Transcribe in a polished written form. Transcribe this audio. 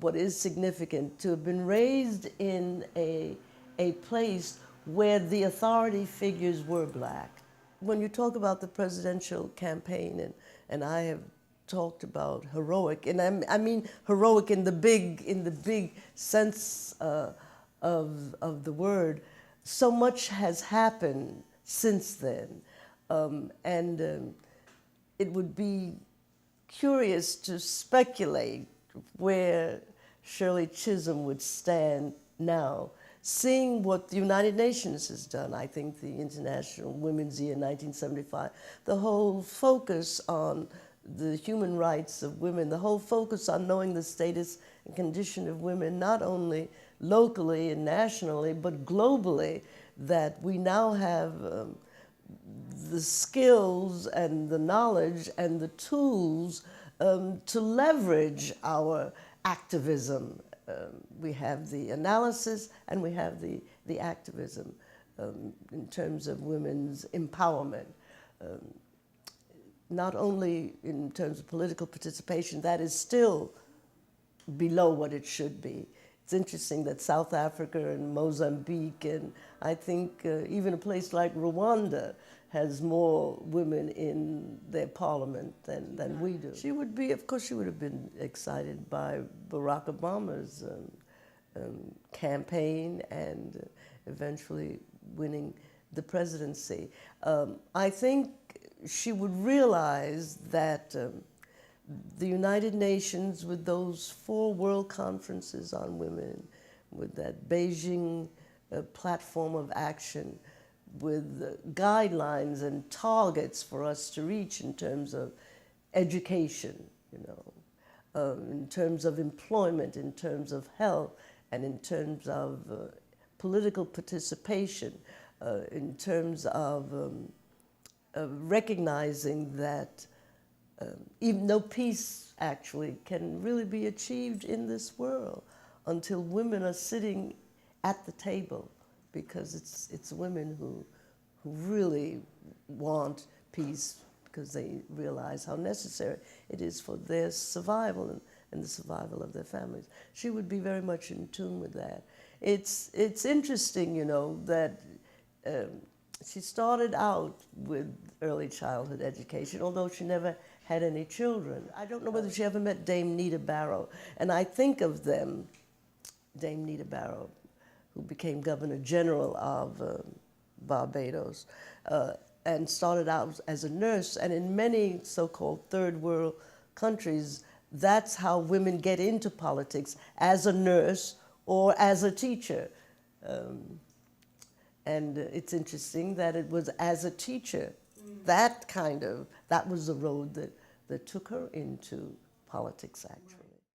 what is significant, to have been raised in a place where the authority figures were black. When you talk about the presidential campaign, and I have talked about heroic, and I mean heroic in the big sense of the word, so much has happened since then, it would be curious to speculate where Shirley Chisholm would stand now, seeing what the United Nations has done. I think the International Women's Year 1975, the whole focus on the human rights of women, the whole focus on knowing the status and condition of women, not only locally and nationally, but globally, that we now have the skills and the knowledge and the tools to leverage our activism. We have the analysis and we have the activism in terms of women's empowerment. Not only in terms of political participation, that is still below what it should be. It's interesting that South Africa and Mozambique, and I think even a place like Rwanda, has more women in their parliament than we do. She would be, of course, she would have been excited by Barack Obama's campaign and eventually winning the presidency. I think she would realize that the United Nations, with those 4 world conferences on women, with that Beijing platform of action, with guidelines and targets for us to reach in terms of education, in terms of employment, in terms of health, and in terms of political participation, in terms of recognizing that even no peace actually can really be achieved in this world until women are sitting at the table, because it's women who really want peace, because they realize how necessary it is for their survival and the survival of their families. She would be very much in tune with that. It's interesting, that she started out with early childhood education, although she never had any children. I don't know whether she ever met Dame Vinie Burrows, and I think of them, Dame Vinie Burrows, who became Governor General of Barbados, and started out as a nurse. And in many so-called third world countries, that's how women get into politics, as a nurse or as a teacher. And it's interesting that it was as a teacher, that was the road that took her into politics, actually.